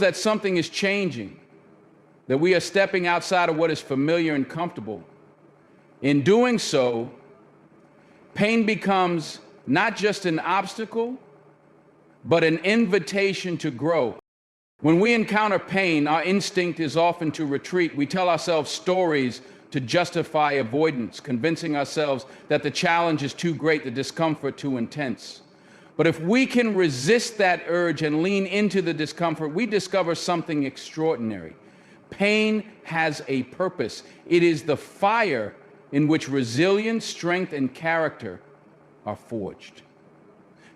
that something is changing, that we are stepping outside of what is familiar and comfortable. In doing so, pain becomes not just an obstacle, but an invitation to grow. When we encounter pain, our instinct is often to retreat. We tell ourselves stories to justify avoidance, convincing ourselves that the challenge is too great, the discomfort too intense. But if we can resist that urge and lean into the discomfort, we discover something extraordinary. Pain has a purpose. It is the fire in which resilience, strength, and character are forged.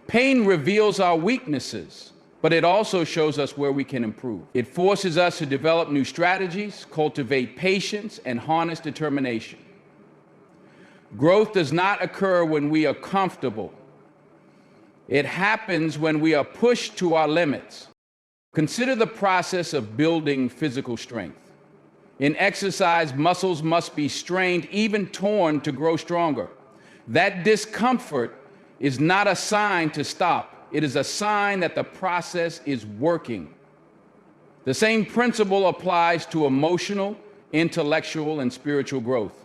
Pain reveals our weaknesses, but it also shows us where we can improve. It forces us to develop new strategies, cultivate patience, and harness determination. Growth does not occur when we are comfortable. It happens when we are pushed to our limits. Consider the process of building physical strength. In exercise, muscles must be strained, even torn, to grow stronger. That discomfort is not a sign to stop. It is a sign that the process is working. The same principle applies to emotional, intellectual, and spiritual growth.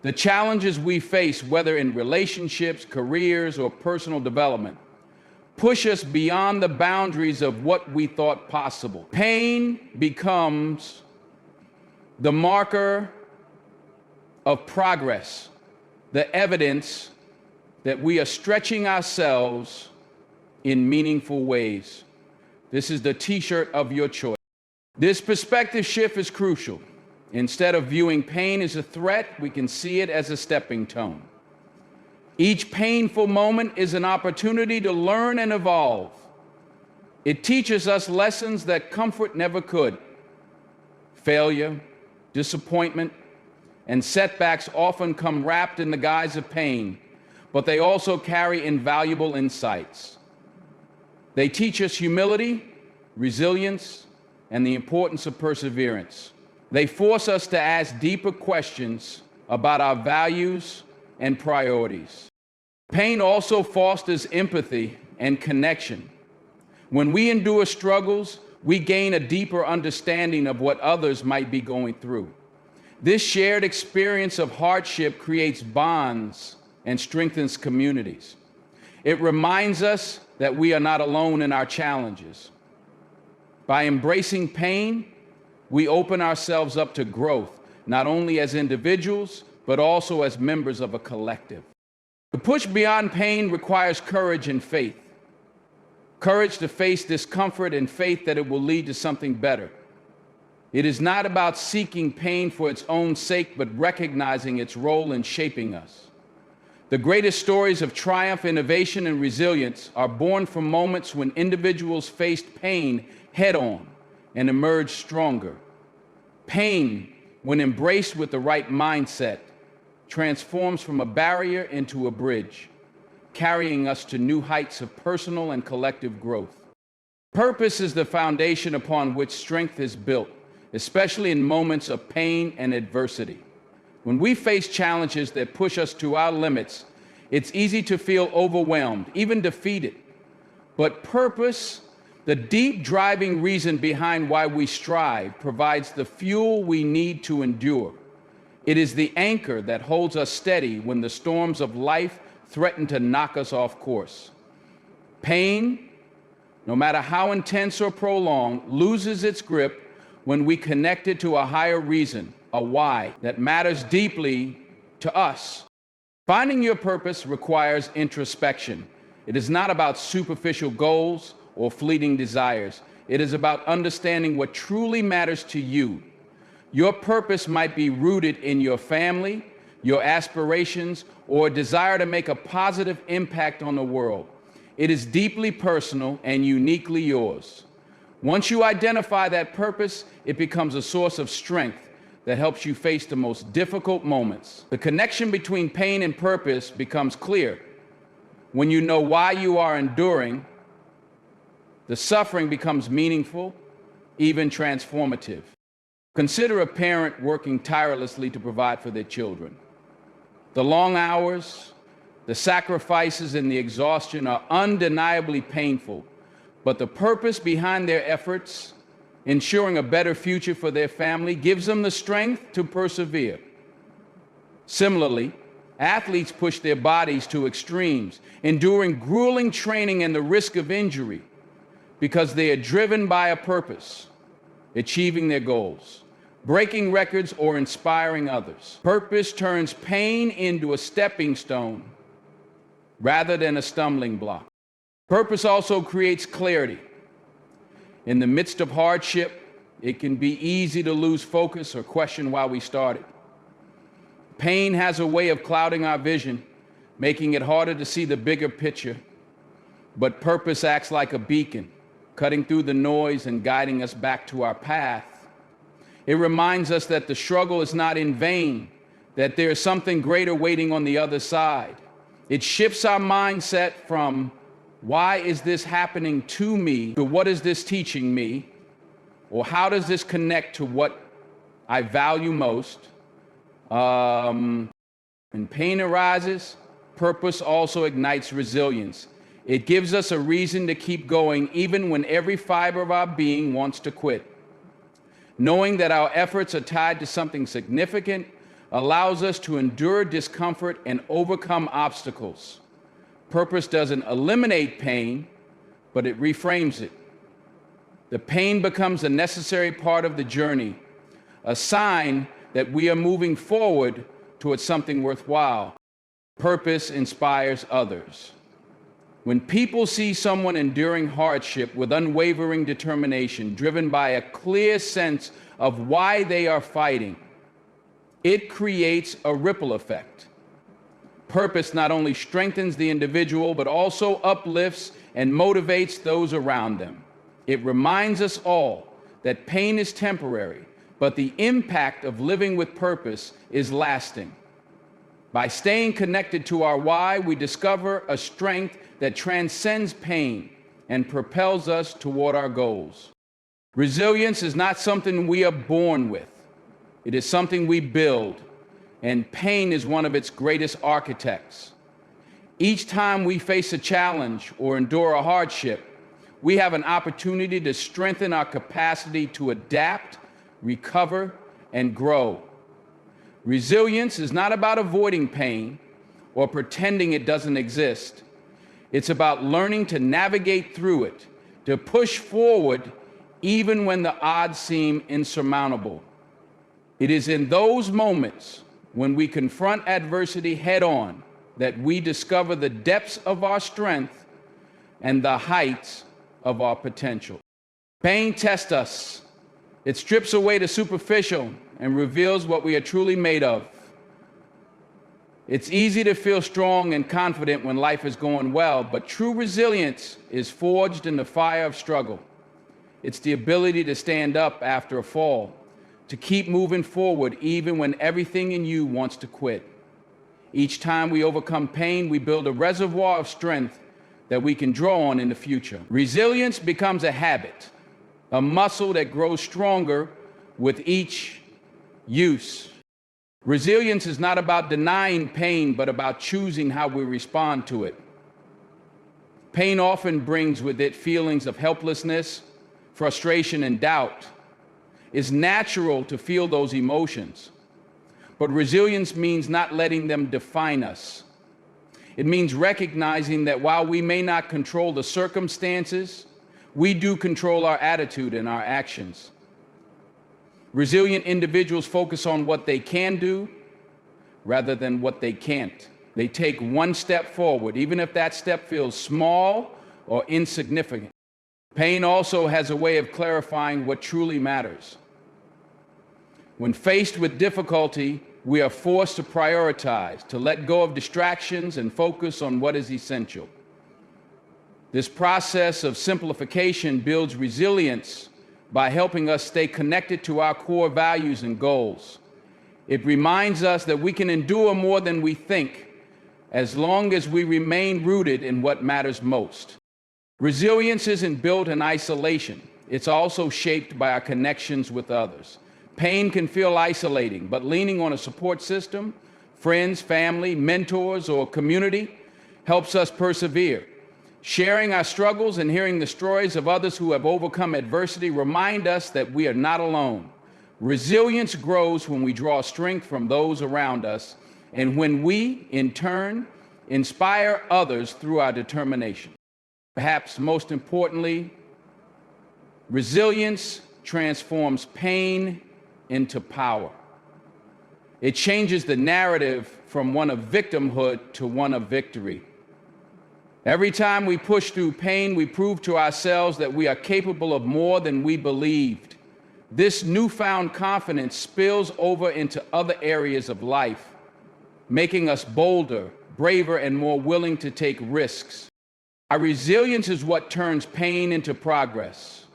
The challenges we face, whether in relationships, careers, or personal development, push us beyond the boundaries of what we thought possible. Pain becomes the marker of progress, the evidence that we are stretching ourselves in meaningful ways. This is the t-shirt of your choice. This perspective shift is crucial. Instead of viewing pain as a threat, we can see it as a stepping stone. Each painful moment is an opportunity to learn and evolve. It teaches us lessons that comfort never could. Failure, disappointment, and setbacks often come wrapped in the guise of pain, but they also carry invaluable insights. They teach us humility, resilience, and the importance of perseverance. They force us to ask deeper questions about our values and priorities. Pain also fosters empathy and connection. When we endure struggles, we gain a deeper understanding of what others might be going through. This shared experience of hardship creates bonds and strengthens communities. It reminds us that we are not alone in our challenges. By embracing pain, we open ourselves up to growth, not only as individuals, but also as members of a collective. To push beyond pain requires courage and faith. Courage to face discomfort and faith that it will lead to something better. It is not about seeking pain for its own sake, but recognizing its role in shaping us. The greatest stories of triumph, innovation, and resilience are born from moments when individuals faced pain head-on and emerged stronger. Pain, when embraced with the right mindset, transforms from a barrier into a bridge, carrying us to new heights of personal and collective growth. Purpose is the foundation upon which strength is built, especially in moments of pain and adversity. When we face challenges that push us to our limits, it's easy to feel overwhelmed, even defeated. But purpose, the deep driving reason behind why we strive, provides the fuel we need to endure. It is the anchor that holds us steady when the storms of life threaten to knock us off course. Pain, no matter how intense or prolonged, loses its grip when we connect it to a higher reason, a why that matters deeply to us. Finding your purpose requires introspection. It is not about superficial goals or fleeting desires. It is about understanding what truly matters to you. Your purpose might be rooted in your family, your aspirations, or a desire to make a positive impact on the world. It is deeply personal and uniquely yours. Once you identify that purpose, it becomes a source of strength that helps you face the most difficult moments. The connection between pain and purpose becomes clear. When you know why you are enduring, the suffering becomes meaningful, even transformative. Consider a parent working tirelessly to provide for their children. The long hours, the sacrifices, and the exhaustion are undeniably painful, but the purpose behind their efforts, ensuring a better future for their family, gives them the strength to persevere. Similarly, athletes push their bodies to extremes, enduring grueling training and the risk of injury because they are driven by a purpose, achieving their goals, breaking records, or inspiring others. Purpose turns pain into a stepping stone rather than a stumbling block. Purpose also creates clarity. In the midst of hardship, it can be easy to lose focus or question why we started. Pain has a way of clouding our vision, making it harder to see the bigger picture. But purpose acts like a beacon, cutting through the noise and guiding us back to our path. It reminds us that the struggle is not in vain, that there is something greater waiting on the other side. It shifts our mindset from, why is this happening to me, to what is this teaching me, or how does this connect to what I value most? When pain arises, purpose also ignites resilience. It gives us a reason to keep going even when every fiber of our being wants to quit. Knowing that our efforts are tied to something significant allows us to endure discomfort and overcome obstacles. Purpose doesn't eliminate pain, but it reframes it. The pain becomes a necessary part of the journey, a sign that we are moving forward towards something worthwhile. Purpose inspires others. When people see someone enduring hardship with unwavering determination, driven by a clear sense of why they are fighting, it creates a ripple effect. Purpose not only strengthens the individual, but also uplifts and motivates those around them. It reminds us all that pain is temporary, but the impact of living with purpose is lasting. By staying connected to our why, we discover a strength that transcends pain and propels us toward our goals. Resilience is not something we are born with. It is something we build, and pain is one of its greatest architects. Each time we face a challenge or endure a hardship, we have an opportunity to strengthen our capacity to adapt, recover, and grow. Resilience is not about avoiding pain or pretending it doesn't exist. It's about learning to navigate through it, to push forward even when the odds seem insurmountable. It is in those moments when we confront adversity head-on that we discover the depths of our strength and the heights of our potential. Pain tests us. It strips away the superficial and reveals what we are truly made of. It's easy to feel strong and confident when life is going well, but true resilience is forged in the fire of struggle. It's the ability to stand up after a fall, to keep moving forward even when everything in you wants to quit. Each time we overcome pain, we build a reservoir of strength that we can draw on in the future. Resilience becomes a habit, a muscle that grows stronger with each use. Resilience is not about denying pain, but about choosing how we respond to it. Pain often brings with it feelings of helplessness, frustration, and doubt. It's natural to feel those emotions, but resilience means not letting them define us. It means recognizing that while we may not control the circumstances, we do control our attitude and our actions. Resilient individuals focus on what they can do rather than what they can't. They take one step forward, even if that step feels small or insignificant. Pain also has a way of clarifying what truly matters. When faced with difficulty, we are forced to prioritize, to let go of distractions and focus on what is essential. This process of simplification builds resilience by helping us stay connected to our core values and goals. It reminds us that we can endure more than we think, as long as we remain rooted in what matters most. Resilience isn't built in isolation. It's also shaped by our connections with others. Pain can feel isolating, but leaning on a support system, friends, family, mentors, or community helps us persevere. Sharing our struggles and hearing the stories of others who have overcome adversity remind us that we are not alone. Resilience grows when we draw strength from those around us and when we, in turn, inspire others through our determination. Perhaps most importantly, resilience transforms pain into power. It changes the narrative from one of victimhood to one of victory. Every time we push through pain, we prove to ourselves that we are capable of more than we believed. This newfound confidence spills over into other areas of life, making us bolder, braver, and more willing to take risks. Our resilience is what turns pain into progress.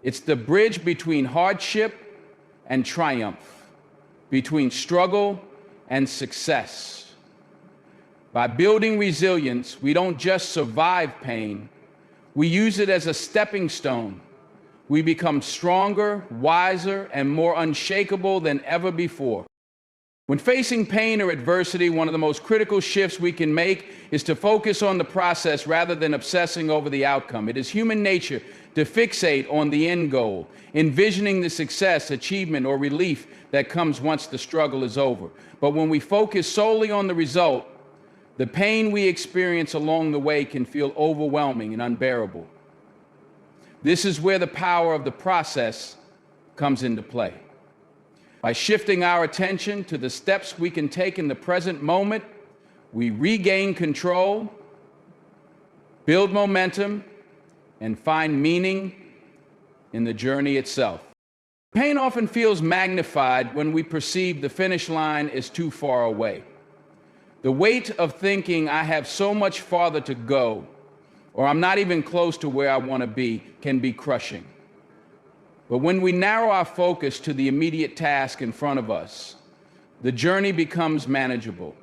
It's the bridge between hardship and triumph, between struggle and success. By building resilience, we don't just survive pain, we use it as a stepping stone. We become stronger, wiser, and more unshakable than ever before. When facing pain or adversity, one of the most critical shifts we can make is to focus on the process rather than obsessing over the outcome. It is human nature to fixate on the end goal, envisioning the success, achievement, or relief that comes once the struggle is over. But when we focus solely on the result, the pain we experience along the way can feel overwhelming and unbearable. This is where the power of the process comes into play. By shifting our attention to the steps we can take in the present moment, we regain control, build momentum, and find meaning in the journey itself. Pain often feels magnified when we perceive the finish line is too far away. The weight of thinking I have so much farther to go, or I'm not even close to where I want to be, can be crushing. But when we narrow our focus to the immediate task in front of us, the journey becomes manageable.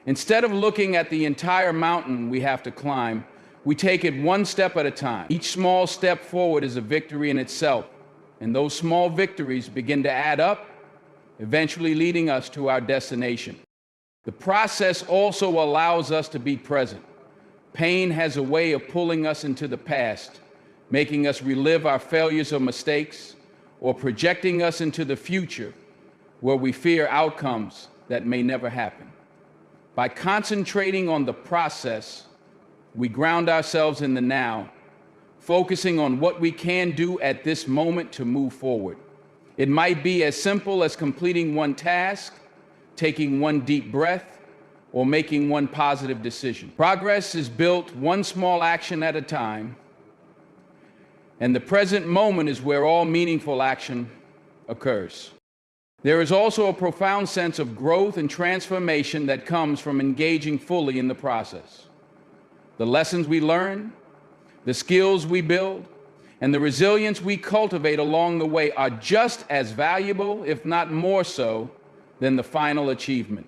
Instead of looking at the entire mountain we have to climb, we take it one step at a time. Each small step forward is a victory in itself, and those small victories begin to add up, eventually leading us to our destination. The process also allows us to be present. Pain has a way of pulling us into the past, making us relive our failures or mistakes, or projecting us into the future where we fear outcomes that may never happen. By concentrating on the process, we ground ourselves in the now, focusing on what we can do at this moment to move forward. It might be as simple as completing one task, taking one deep breath, or making one positive decision. Progress is built one small action at a time, and the present moment is where all meaningful action occurs. There is also a profound sense of growth and transformation that comes from engaging fully in the process. The lessons we learn, the skills we build, and the resilience we cultivate along the way are just as valuable, if not more so, than the final achievement.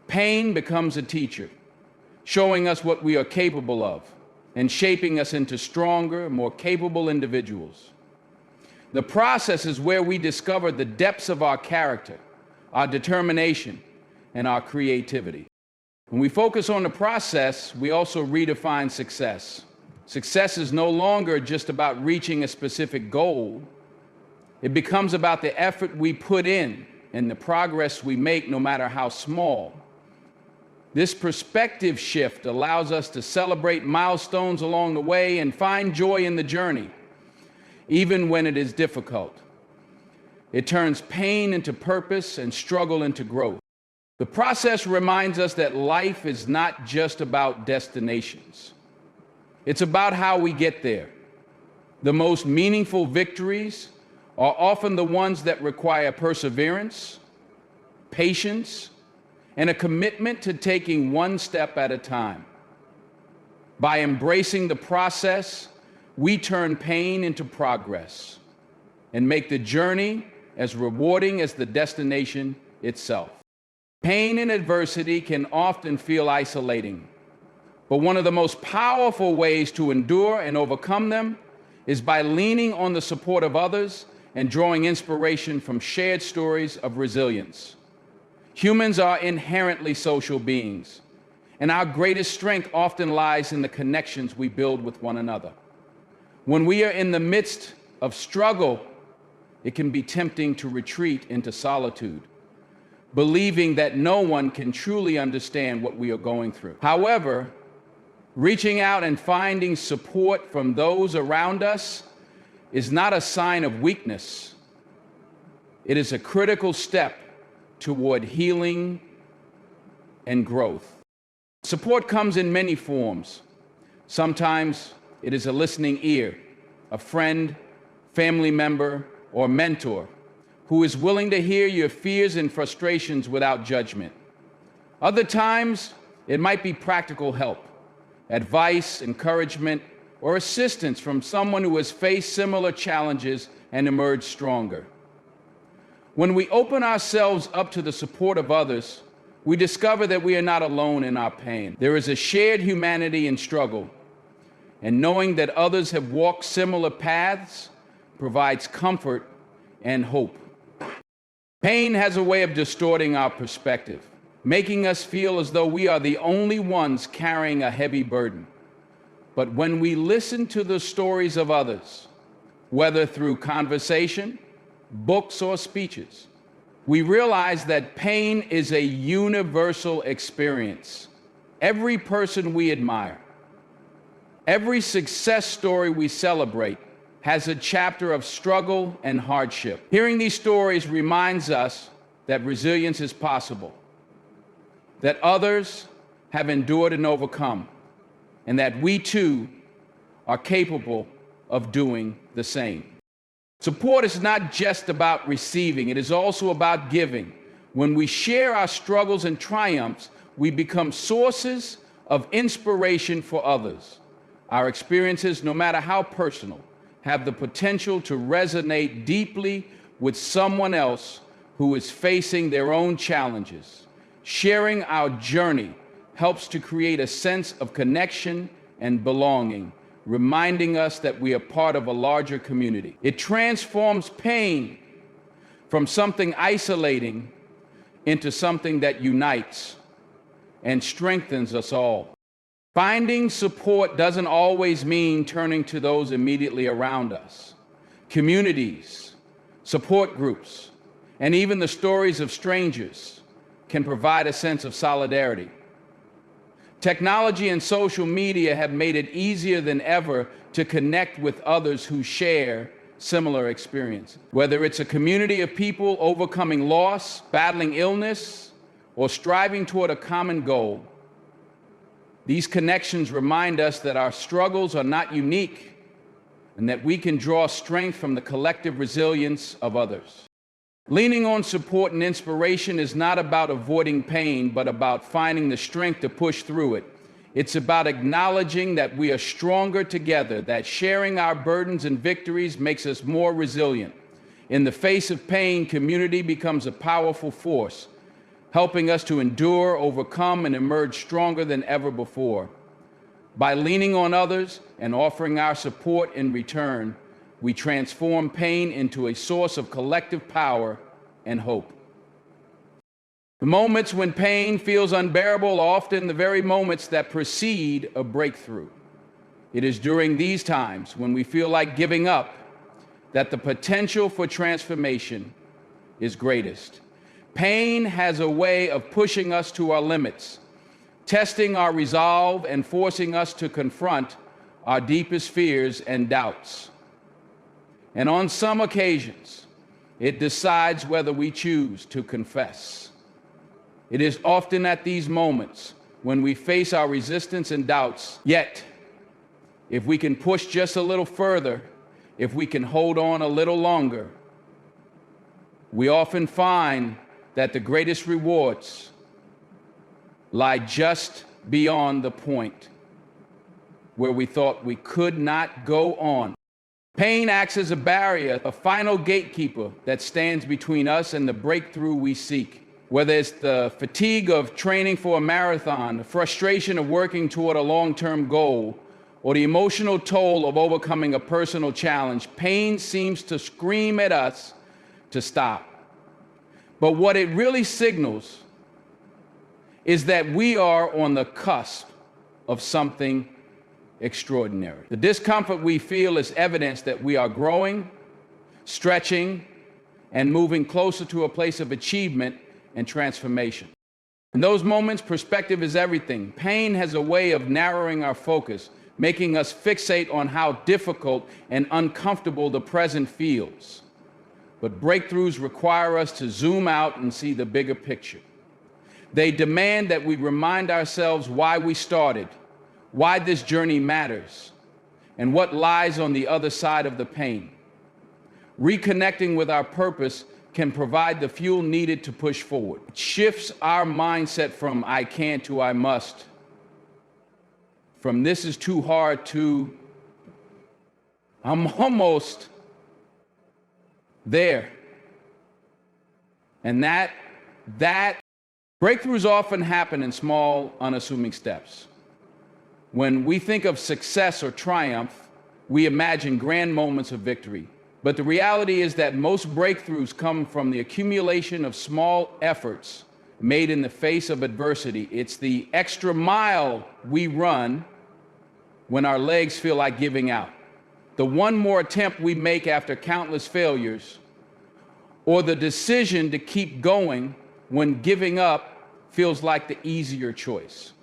Pain becomes a teacher, showing us what we are capable of and shaping us into stronger, more capable individuals. The process is where we discover the depths of our character, our determination, and our creativity. When we focus on the process, we also redefine success. Success is no longer just about reaching a specific goal. It becomes about the effort we put in and the progress we make, no matter how small. This perspective shift allows us to celebrate milestones along the way and find joy in the journey, even when it is difficult. It turns pain into purpose and struggle into growth. The process reminds us that life is not just about destinations. It's about how we get there. The most meaningful victories are often the ones that require perseverance, patience, and a commitment to taking one step at a time. By embracing the process, we turn pain into progress and make the journey as rewarding as the destination itself. Pain and adversity can often feel isolating, but one of the most powerful ways to endure and overcome them is by leaning on the support of others and drawing inspiration from shared stories of resilience. Humans are inherently social beings, And our greatest strength often lies in the connections we build with one another. When we are in the midst of struggle, it can be tempting to retreat into solitude, believing that no one can truly understand what we are going through. However, reaching out and finding support from those around us is not a sign of weakness. It is a critical step toward healing and growth. Support comes in many forms. Sometimes it is a listening ear, a friend, family member, or mentor who is willing to hear your fears and frustrations without judgment. Other times, it might be practical help, advice, encouragement, or assistance from someone who has faced similar challenges and emerged stronger. When we open ourselves up to the support of others, we discover that we are not alone in our pain. There is a shared humanity in struggle, and knowing that others have walked similar paths provides comfort and hope. Pain has a way of distorting our perspective, making us feel as though we are the only ones carrying a heavy burden. But when we listen to the stories of others, whether through conversation, books, or speeches, we realize that pain is a universal experience. Every person we admire, every success story we celebrate, has a chapter of struggle and hardship. Hearing these stories reminds us that resilience is possible, that others have endured and overcome, and that we too are capable of doing the same. Support is not just about receiving, it is also about giving. When we share our struggles and triumphs, we become sources of inspiration for others. Our experiences, no matter how personal, have the potential to resonate deeply with someone else who is facing their own challenges. Sharing our journey helps to create a sense of connection and belonging, reminding us that we are part of a larger community. It transforms pain from something isolating into something that unites and strengthens us all. Finding support doesn't always mean turning to those immediately around us. Communities, support groups, and even the stories of strangers can provide a sense of solidarity. Technology and social media have made it easier than ever to connect with others who share similar experiences. Whether it's a community of people overcoming loss, battling illness, or striving toward a common goal, these connections remind us that our struggles are not unique and that we can draw strength from the collective resilience of others. Leaning on support and inspiration is not about avoiding pain, but about finding the strength to push through it. It's about acknowledging that we are stronger together, that sharing our burdens and victories makes us more resilient. In the face of pain, community becomes a powerful force, helping us to endure, overcome, and emerge stronger than ever before. By leaning on others and offering our support in return, we transform pain into a source of collective power and hope. The moments when pain feels unbearable are often the very moments that precede a breakthrough. It is during these times when we feel like giving up that the potential for transformation is greatest. Pain has a way of pushing us to our limits, testing our resolve and forcing us to confront our deepest fears and doubts. And on some occasions, it decides whether we choose to confess. It is often at these moments when we face our resistance and doubts. Yet, if we can push just a little further, if we can hold on a little longer, we often find that the greatest rewards lie just beyond the point where we thought we could not go on. Pain acts as a barrier, a final gatekeeper that stands between us and the breakthrough we seek. Whether it's the fatigue of training for a marathon, the frustration of working toward a long-term goal, or the emotional toll of overcoming a personal challenge, pain seems to scream at us to stop. But what it really signals is that we are on the cusp of something extraordinary. The discomfort we feel is evidence that we are growing, stretching, and moving closer to a place of achievement and transformation. In those moments, perspective is everything. Pain has a way of narrowing our focus, making us fixate on how difficult and uncomfortable the present feels. But breakthroughs require us to zoom out and see the bigger picture. They demand that we remind ourselves why we started, why this journey matters, and what lies on the other side of the pain. Reconnecting with our purpose can provide the fuel needed to push forward. It shifts our mindset from I can't to I must, from this is too hard to I'm almost there. And that breakthroughs often happen in small, unassuming steps. When we think of success or triumph, we imagine grand moments of victory. But the reality is that most breakthroughs come from the accumulation of small efforts made in the face of adversity. It's the extra mile we run when our legs feel like giving out, the one more attempt we make after countless failures, or the decision to keep going when giving up feels like the easier choice.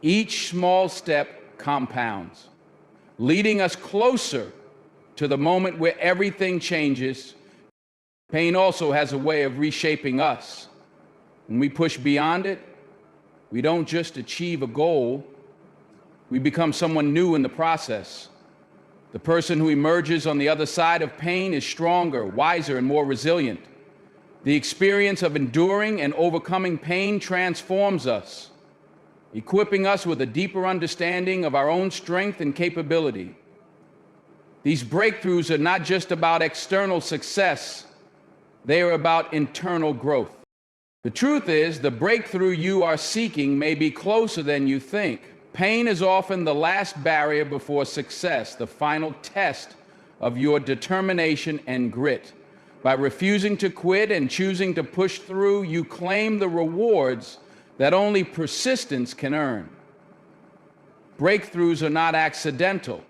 Each small step compounds, leading us closer to the moment where everything changes. Pain also has a way of reshaping us. When we push beyond it, we don't just achieve a goal, we become someone new in the process. The person who emerges on the other side of pain is stronger, wiser, and more resilient. The experience of enduring and overcoming pain transforms us, equipping us with a deeper understanding of our own strength and capability. These breakthroughs are not just about external success, they are about internal growth. The truth is, the breakthrough you are seeking may be closer than you think. Pain is often the last barrier before success, the final test of your determination and grit. By refusing to quit and choosing to push through, you claim the rewards that only persistence can earn. Breakthroughs are not accidental.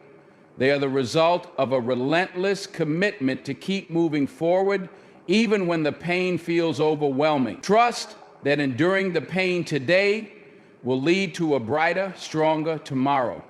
They are the result of a relentless commitment to keep moving forward, even when the pain feels overwhelming. Trust that enduring the pain today will lead to a brighter, stronger tomorrow.